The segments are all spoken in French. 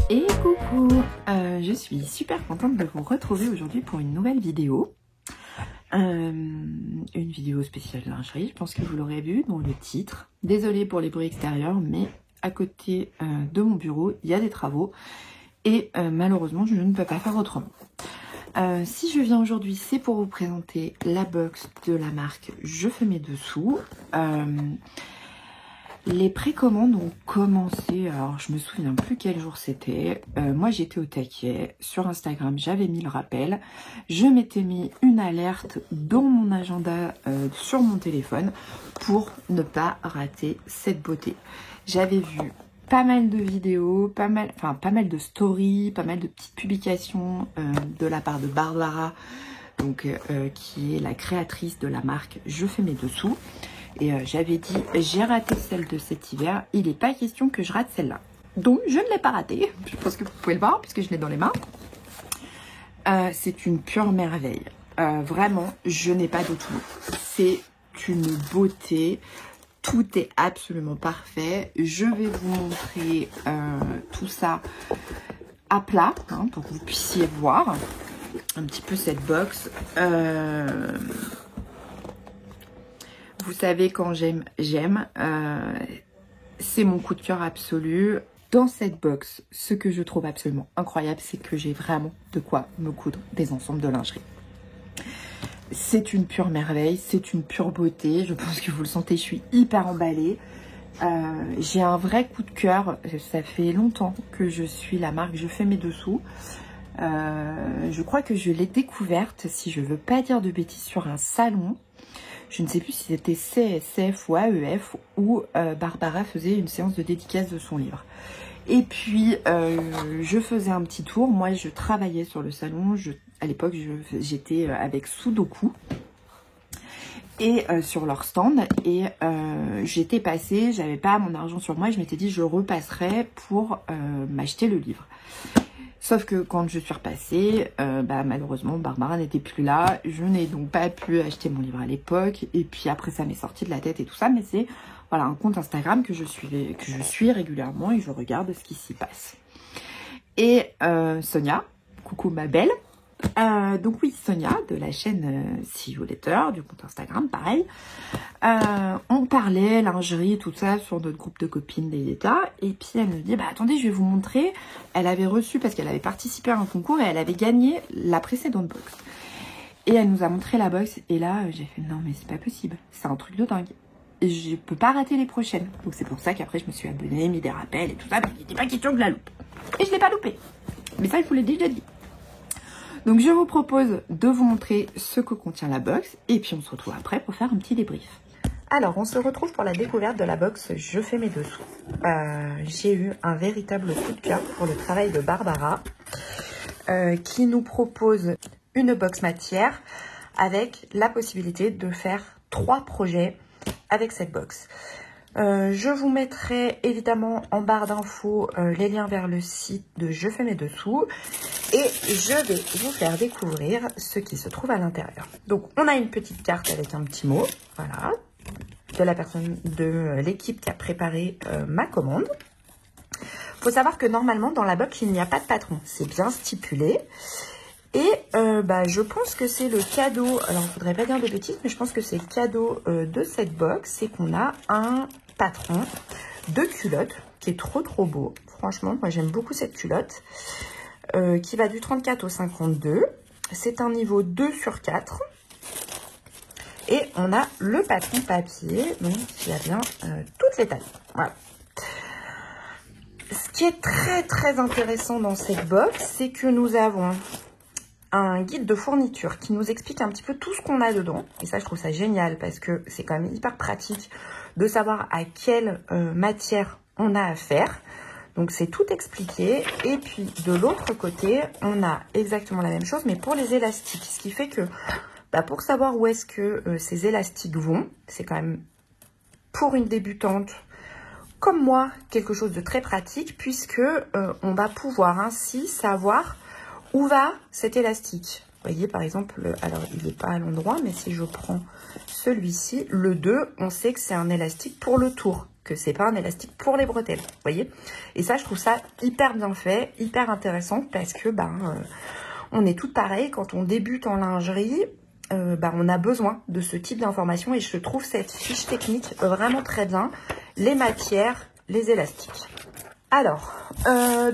Et coucou, je suis super contente de vous retrouver aujourd'hui pour une nouvelle vidéo. Une vidéo spéciale lingerie, je pense que vous l'aurez vu dans le titre. Désolée pour les bruits extérieurs, mais à côté de mon bureau, il y a des travaux. Et malheureusement, je ne peux pas faire autrement. Si je viens aujourd'hui, c'est pour vous présenter la box de la marque Je fais mes dessous. Les précommandes ont commencé, alors je me souviens plus quel jour c'était. Moi j'étais au taquet, sur Instagram j'avais mis le rappel. Je m'étais mis une alerte dans mon agenda sur mon téléphone pour ne pas rater cette beauté. J'avais vu pas mal de vidéos, pas mal de stories, pas mal de petites publications de la part de Barbara, donc, qui est la créatrice de la marque Je fais mes dessous. Et j'avais dit, j'ai raté celle de cet hiver, il n'est pas question que je rate celle-là. Donc, je ne l'ai pas ratée. Je pense que vous pouvez le voir, puisque je l'ai dans les mains. C'est une pure merveille. Vraiment, je n'ai pas de tout. C'est une beauté. Tout est absolument parfait. Je vais vous montrer tout ça à plat, hein, pour que vous puissiez voir un petit peu cette box. Vous savez, quand j'aime, j'aime. C'est mon coup de cœur absolu. Dans cette box, ce que je trouve absolument incroyable, c'est que j'ai vraiment de quoi me coudre des ensembles de lingerie. C'est une pure merveille, c'est une pure beauté. Je pense que vous le sentez, je suis hyper emballée. J'ai un vrai coup de cœur. Ça fait longtemps que je suis la marque Je fais mes dessous. Je crois que je l'ai découverte, si je ne veux pas dire de bêtises, sur un salon. Je ne sais plus si c'était CSF ou AEF où Barbara faisait une séance de dédicace de son livre. Et puis, je faisais un petit tour. Moi, je travaillais sur le salon. À l'époque, j'étais avec Sudoku et sur leur stand. Et j'étais passée, j'avais pas mon argent sur moi. Et je m'étais dit, je repasserai pour m'acheter le livre. Sauf que quand je suis repassée, malheureusement, Barbara n'était plus là. Je n'ai donc pas pu acheter mon livre à l'époque. Et puis après, ça m'est sorti de la tête et tout ça. Mais c'est voilà, un compte Instagram que je suis régulièrement et je regarde ce qui s'y passe. Et Sonia, coucou ma belle. Donc oui, Sonia de la chaîne See You Later, du compte Instagram, pareil. On parlait lingerie, tout ça, sur notre groupe de copines des États. Et puis elle me dit, bah attendez, je vais vous montrer. Elle avait reçu, parce qu'elle avait participé à un concours et elle avait gagné la précédente box. Et elle nous a montré la box. Et là, j'ai fait, non mais c'est pas possible, c'est un truc de dingue. Et je peux pas rater les prochaines. Donc c'est pour ça qu'après je me suis abonnée, mis des rappels et tout ça. Mais il n'était pas question que je la loupe. Et je l'ai pas loupé. Mais ça, je vous l'ai déjà dit. Donc je vous propose de vous montrer ce que contient la box et puis on se retrouve après pour faire un petit débrief. Alors on se retrouve pour la découverte de la box Je fais mes dessous. J'ai eu un véritable coup de cœur pour le travail de Barbara qui nous propose une box matière avec la possibilité de faire 3 projets avec cette box. Je vous mettrai évidemment en barre d'infos les liens vers le site de Je fais mes dessous et je vais vous faire découvrir ce qui se trouve à l'intérieur. Donc on a une petite carte avec un petit mot, voilà, de la personne de l'équipe qui a préparé ma commande. Il faut savoir que normalement dans la box il n'y a pas de patron, c'est bien stipulé. Et je pense que c'est le cadeau, alors je ne voudrais pas dire de bêtises, mais je pense que c'est le cadeau de cette box, c'est qu'on a un patron de culotte qui est trop beau. Franchement, moi j'aime beaucoup cette culotte, qui va du 34 au 52. C'est un niveau 2/4. Et on a le patron papier, donc qui a bien toutes les tailles. Voilà. Ce qui est très intéressant dans cette box, c'est que nous avons un guide de fourniture qui nous explique un petit peu tout ce qu'on a dedans. Et ça, je trouve ça génial parce que c'est quand même hyper pratique de savoir à quelle matière on a affaire. Donc, c'est tout expliqué. Et puis, de l'autre côté, on a exactement la même chose, mais pour les élastiques. Ce qui fait que, pour savoir où est-ce que ces élastiques vont, c'est quand même, pour une débutante comme moi, quelque chose de très pratique, puisque on va pouvoir ainsi savoir où va cet élastique. Vous voyez, par exemple, alors il n'est pas à l'endroit, mais si je prends celui-ci, le 2, on sait que c'est un élastique pour le tour. que c'est pas un élastique pour les bretelles, vous voyez. Et ça, je trouve ça hyper bien fait, hyper intéressant, parce que on est toutes pareilles. Quand on débute en lingerie, on a besoin de ce type d'informations, et je trouve cette fiche technique vraiment très bien. Les matières, les élastiques. Alors,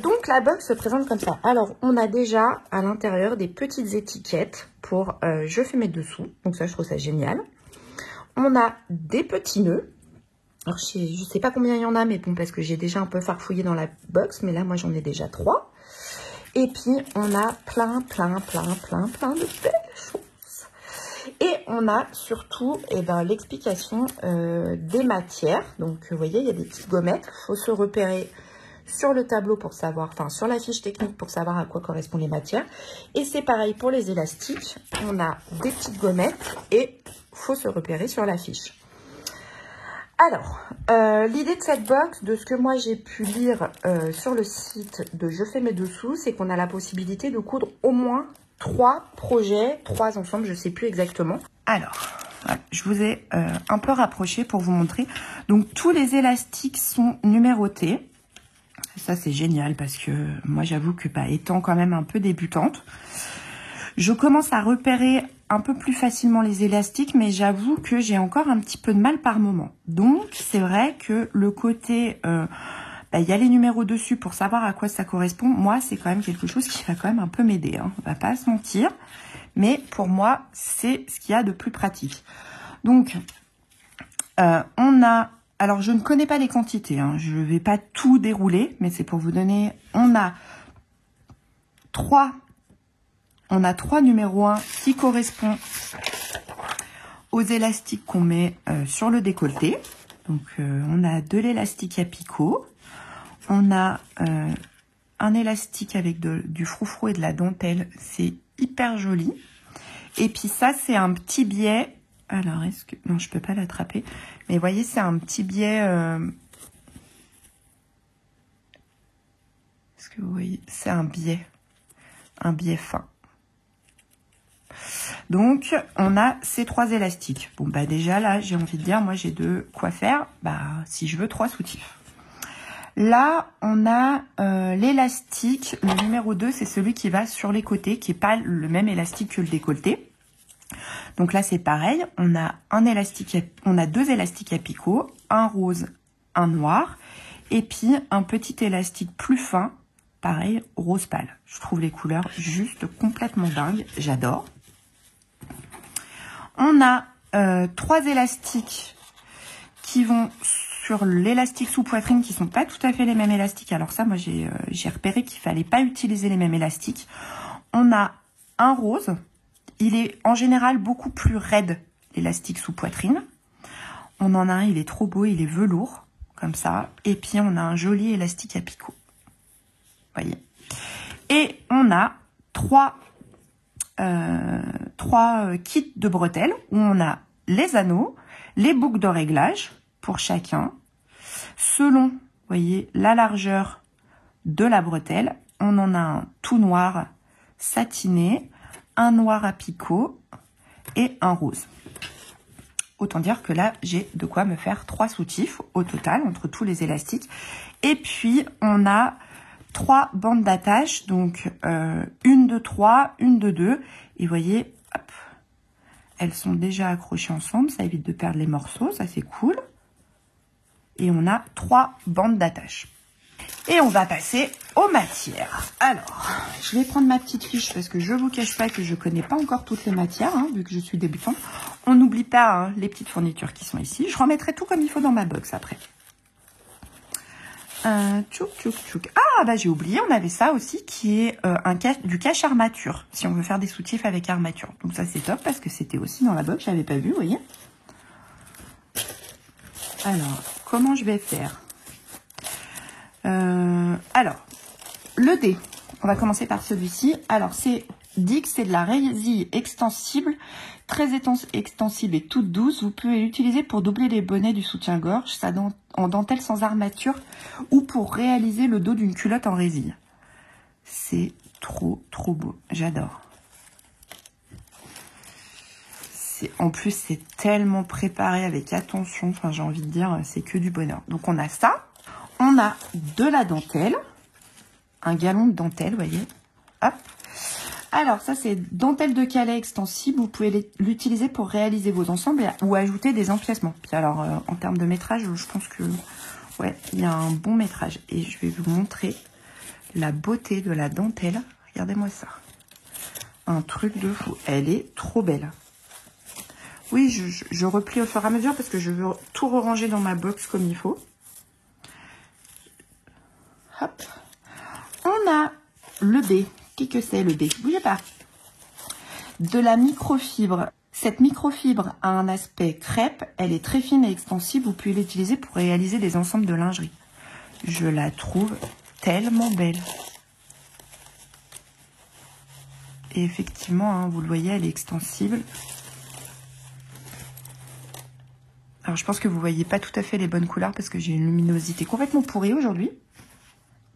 donc la box se présente comme ça. Alors, on a déjà à l'intérieur des petites étiquettes pour je fais mes dessous. Donc ça, je trouve ça génial. On a des petits nœuds. Alors, je sais pas combien il y en a, mais bon, parce que j'ai déjà un peu farfouillé dans la box. Mais là, moi, j'en ai déjà 3. Et puis, on a plein de belles choses. Et on a surtout l'explication des matières. Donc, vous voyez, il y a des petites gommettes. Il faut se repérer sur le tableau pour savoir, enfin, sur la fiche technique pour savoir à quoi correspondent les matières. Et c'est pareil pour les élastiques. On a des petites gommettes et il faut se repérer sur la fiche. Alors, l'idée de cette box, de ce que moi j'ai pu lire sur le site de Je fais mes dessous, c'est qu'on a la possibilité de coudre au moins 3 projets, 3 ensemble, je ne sais plus exactement. Alors, voilà, je vous ai un peu rapproché pour vous montrer. Donc, tous les élastiques sont numérotés. Ça, c'est génial parce que moi, j'avoue que étant quand même un peu débutante, je commence à repérer un peu plus facilement les élastiques, mais j'avoue que j'ai encore un petit peu de mal par moment. Donc, c'est vrai que le côté, il y a les numéros dessus pour savoir à quoi ça correspond. Moi, c'est quand même quelque chose qui va quand même un peu m'aider, hein. On va pas se mentir. Mais pour moi, c'est ce qu'il y a de plus pratique. Donc, on a... Alors, je ne connais pas les quantités, hein. Je ne vais pas tout dérouler, mais c'est pour vous donner... On a 3 numéros 1 qui correspondent aux élastiques qu'on met sur le décolleté. Donc, on a de l'élastique à picot. On a un élastique avec du froufrou et de la dentelle. C'est hyper joli. Et puis ça, c'est un petit biais. Alors, est-ce que... Non, je peux pas l'attraper. Mais vous voyez, c'est un petit biais... Est-ce que vous voyez? C'est un biais fin. Donc, on a ces 3 élastiques. Bon, déjà, là, j'ai envie de dire, moi, j'ai de quoi faire. Si je veux 3 soutifs. Là, on a l'élastique. Le numéro 2, c'est celui qui va sur les côtés, qui n'est pas le même élastique que le décolleté. Donc là, c'est pareil. On a on a 2 élastiques à picot, un rose, un noir, et puis un petit élastique plus fin, pareil, rose pâle. Je trouve les couleurs juste complètement dingues. J'adore. On a 3 élastiques qui vont sur l'élastique sous poitrine, qui sont pas tout à fait les mêmes élastiques. Alors ça, moi, j'ai repéré qu'il fallait pas utiliser les mêmes élastiques. On a un rose. Il est en général beaucoup plus raide, l'élastique sous poitrine. On en a un, il est trop beau, il est velours, comme ça. Et puis, on a un joli élastique à picot. Voyez. Et on a 3 kits de bretelles où on a les anneaux, les boucles de réglage pour chacun. Selon, voyez, la largeur de la bretelle, on en a un tout noir satiné, un noir à picot et un rose. Autant dire que là, j'ai de quoi me faire 3 soutifs au total entre tous les élastiques. Et puis, on a 3 bandes d'attache, donc une de 3, une de 2. Et vous voyez, hop, elles sont déjà accrochées ensemble, ça évite de perdre les morceaux, ça c'est cool. Et on a 3 bandes d'attache. Et on va passer aux matières. Alors, je vais prendre ma petite fiche parce que je ne vous cache pas que je ne connais pas encore toutes les matières, hein, vu que je suis débutante. On n'oublie pas hein, les petites fournitures qui sont ici. Je remettrai tout comme il faut dans ma box après. Tchouk, tchouk, tchouk. Ah, j'ai oublié, on avait ça aussi qui est du cache armature, si on veut faire des soutifs avec armature. Donc ça, c'est top parce que c'était aussi dans la box, je n'avais pas vu, vous voyez. Alors, comment je vais faire? Alors, le dé, on va commencer par celui-ci. Alors, c'est dit que c'est de la résille extensible, très extensible et toute douce. Vous pouvez l'utiliser pour doubler les bonnets du soutien-gorge, ça en dentelle sans armature, ou pour réaliser le dos d'une culotte en résille. C'est trop beau, j'adore. En plus, c'est tellement préparé avec attention. Enfin, j'ai envie de dire, c'est que du bonheur. Donc, on a ça. On a de la dentelle. Un galon de dentelle, vous voyez. Hop. Alors, ça, c'est dentelle de Calais extensible. Vous pouvez l'utiliser pour réaliser vos ensembles ou ajouter des empiècements. Alors, en termes de métrage, je pense que, ouais, il y a un bon métrage. Et je vais vous montrer la beauté de la dentelle. Regardez-moi ça. Un truc de fou. Elle est trop belle. Oui, je replie au fur et à mesure parce que je veux tout ranger dans ma box comme il faut. Hop. On a le B. Qu'est-ce que c'est le B? Bougez pas. De la microfibre. Cette microfibre a un aspect crêpe. Elle est très fine et extensible. Vous pouvez l'utiliser pour réaliser des ensembles de lingerie. Je la trouve tellement belle. Et effectivement, hein, vous le voyez, elle est extensible. Alors, je pense que vous ne voyez pas tout à fait les bonnes couleurs parce que j'ai une luminosité complètement pourrie aujourd'hui.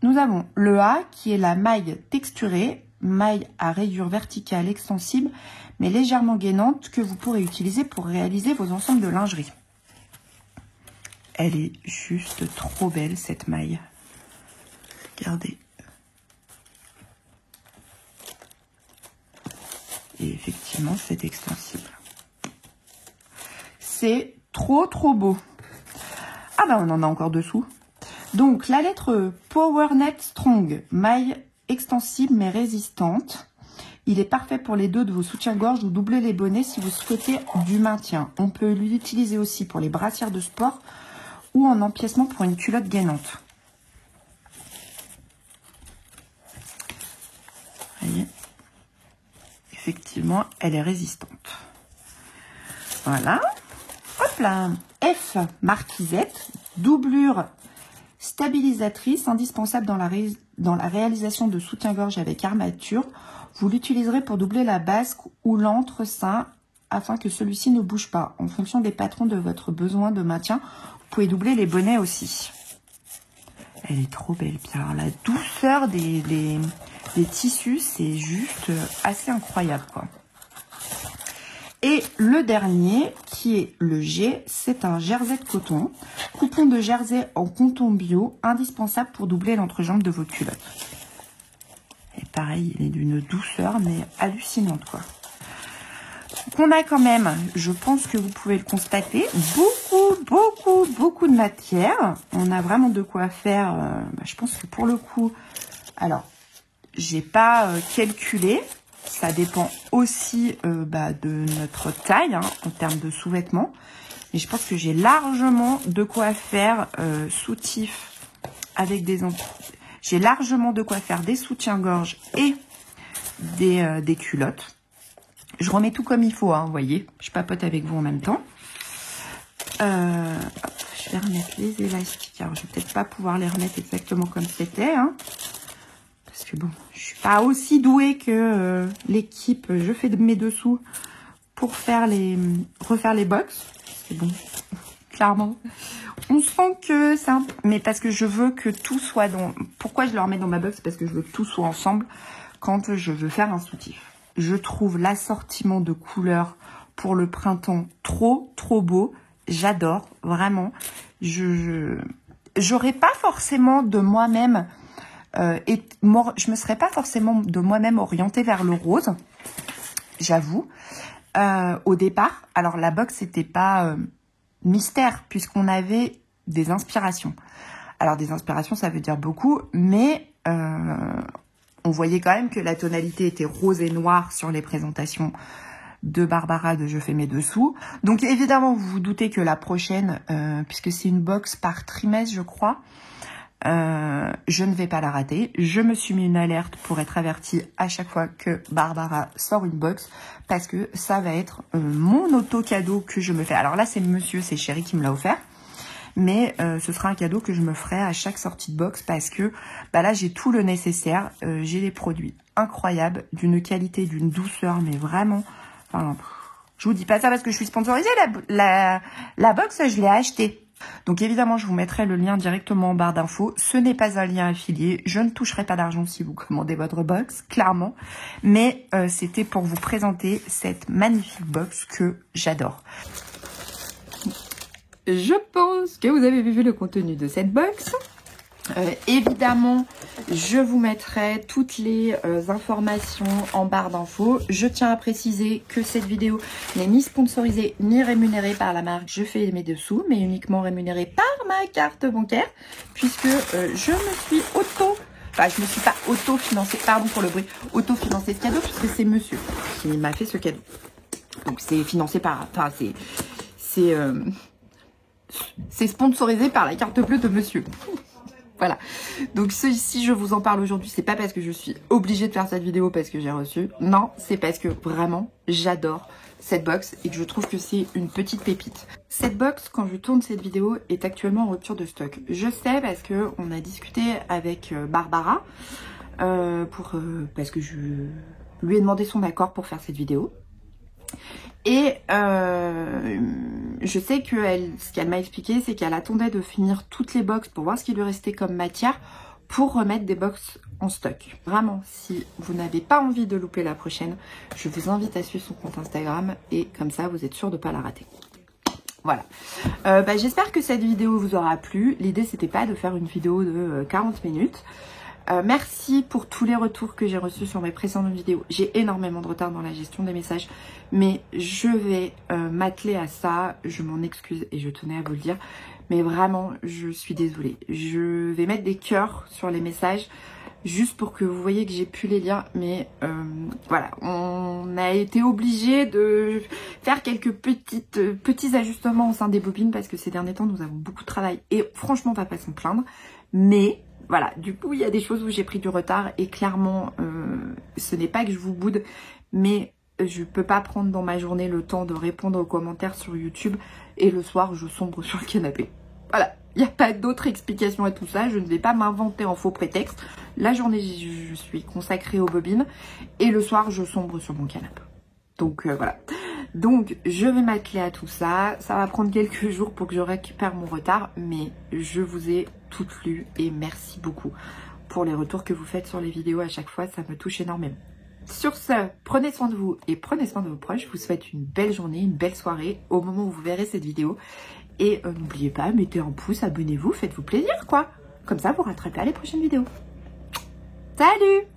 Nous avons le A qui est la maille texturée, maille à rayures verticales extensible, mais légèrement gainante que vous pourrez utiliser pour réaliser vos ensembles de lingerie. Elle est juste trop belle cette maille. Regardez. Et effectivement, c'est extensible. C'est trop beau. Ah ben, on en a encore dessous. Donc, la lettre PowerNet Strong, maille extensible mais résistante. Il est parfait pour les dos de vos soutiens-gorge ou doubler les bonnets si vous souhaitez du maintien. On peut l'utiliser aussi pour les brassières de sport ou en empiècement pour une culotte gainante. Vous voyez, effectivement, elle est résistante. Voilà. Hop là. F, marquisette, doublure stabilisatrice, indispensable dans la réalisation de soutien-gorge avec armature. Vous l'utiliserez pour doubler la basque ou l'entre-sein afin que celui-ci ne bouge pas. En fonction des patrons de votre besoin de maintien, vous pouvez doubler les bonnets aussi. Elle est trop belle. Puis alors, la douceur des tissus, c'est juste assez incroyable, quoi. Et le dernier, qui est le G, c'est un jersey de coton. Coupon de jersey en coton bio, indispensable pour doubler l'entrejambe de votre culotte. Et pareil, il est d'une douceur, mais hallucinante, quoi. Donc on a quand même, je pense que vous pouvez le constater, beaucoup de matière. On a vraiment de quoi faire. Je pense que pour le coup, alors, j'ai pas calculé. Ça dépend aussi de notre taille, hein, en termes de sous-vêtements. Et je pense que j'ai largement de quoi faire soutif avec des... J'ai largement de quoi faire des soutiens-gorge et des culottes. Je remets tout comme il faut, hein, vous voyez. Je papote avec vous en même temps. Hop, je vais remettre les élastiques. Alors, je vais peut-être pas pouvoir les remettre exactement comme c'était, hein. Parce que bon, je suis pas aussi douée que l'équipe. Je fais de mes dessous pour refaire les box. C'est bon, clairement. On sent que c'est un... Mais parce que je veux que tout soit dans... Pourquoi je le remets dans ma box? Parce que je veux que tout soit ensemble quand je veux faire un soutif. Je trouve l'assortiment de couleurs pour le printemps trop beau. J'adore, vraiment. J'aurais pas forcément de moi-même... je me serais pas forcément de moi-même orientée vers le rose, j'avoue, au départ. Alors la box c'était pas mystère puisqu'on avait des inspirations. Alors des inspirations ça veut dire beaucoup, mais on voyait quand même que la tonalité était rose et noire sur les présentations de Barbara de Je fais mes dessous. Donc évidemment vous vous doutez que la prochaine, puisque c'est une box par trimestre je crois, je ne vais pas la rater. Je me suis mis une alerte pour être avertie à chaque fois que Barbara sort une box parce que ça va être mon auto-cadeau que je me fais. Alors là, c'est monsieur, c'est chéri qui me l'a offert. Mais ce sera un cadeau que je me ferai à chaque sortie de box parce que là, j'ai tout le nécessaire. J'ai des produits incroyables, d'une qualité, d'une douceur, mais vraiment... Enfin, je vous dis pas ça parce que je suis sponsorisée. La box, je l'ai achetée. Donc évidemment, je vous mettrai le lien directement en barre d'infos. Ce n'est pas un lien affilié. Je ne toucherai pas d'argent si vous commandez votre box, clairement. Mais c'était pour vous présenter cette magnifique box que j'adore. Je pense que vous avez vu le contenu de cette box. Évidemment, je vous mettrai toutes les informations en barre d'infos. Je tiens à préciser que cette vidéo n'est ni sponsorisée ni rémunérée par la marque Je fais mes dessous, mais uniquement rémunérée par ma carte bancaire, puisque je me suis je me suis pas auto-financée, pardon pour le bruit, auto-financée ce cadeau, puisque c'est monsieur qui m'a fait ce cadeau. Donc c'est financé par, enfin c'est sponsorisé par la carte bleue de monsieur. Voilà, donc si je vous en parle aujourd'hui, c'est pas parce que je suis obligée de faire cette vidéo parce que j'ai reçu. Non, c'est parce que vraiment, j'adore cette box et que je trouve que c'est une petite pépite. Cette box, quand je tourne cette vidéo, est actuellement en rupture de stock. Je sais parce que on a discuté avec Barbara parce que je lui ai demandé son accord pour faire cette vidéo. Et je sais que ce qu'elle m'a expliqué, c'est qu'elle attendait de finir toutes les box pour voir ce qui lui restait comme matière pour remettre des box en stock. Vraiment, si vous n'avez pas envie de louper la prochaine, je vous invite à suivre son compte Instagram et comme ça, vous êtes sûr de ne pas la rater. Voilà. J'espère que cette vidéo vous aura plu. L'idée, c'était pas de faire une vidéo de 40 minutes. Merci pour tous les retours que j'ai reçus sur mes précédentes vidéos. J'ai énormément de retard dans la gestion des messages, mais je vais m'atteler à ça. Je m'en excuse et je tenais à vous le dire. Mais vraiment, je suis désolée. Je vais mettre des cœurs sur les messages juste pour que vous voyez que j'ai pu les lire. Mais voilà, on a été obligé de faire quelques petits ajustements au sein des bobines parce que ces derniers temps, nous avons beaucoup de travail. Et franchement, on va pas s'en plaindre. Mais voilà, du coup, il y a des choses où j'ai pris du retard et clairement, ce n'est pas que je vous boude, mais je peux pas prendre dans ma journée le temps de répondre aux commentaires sur YouTube et le soir, je sombre sur le canapé. Voilà, il n'y a pas d'autre explication à tout ça, je ne vais pas m'inventer en faux prétexte. La journée, je suis consacrée aux bobines et le soir, je sombre sur mon canapé. Donc voilà. Donc je vais m'atteler à tout ça. Ça va prendre quelques jours pour que je récupère mon retard. Mais je vous ai toutes lues et merci beaucoup pour les retours que vous faites sur les vidéos à chaque fois. Ça me touche énormément. Sur ce, prenez soin de vous et prenez soin de vos proches. Je vous souhaite une belle journée, une belle soirée au moment où vous verrez cette vidéo. Et n'oubliez pas, mettez un pouce, abonnez-vous, faites-vous plaisir quoi. Comme ça, vous raterez pas les prochaines vidéos. Salut!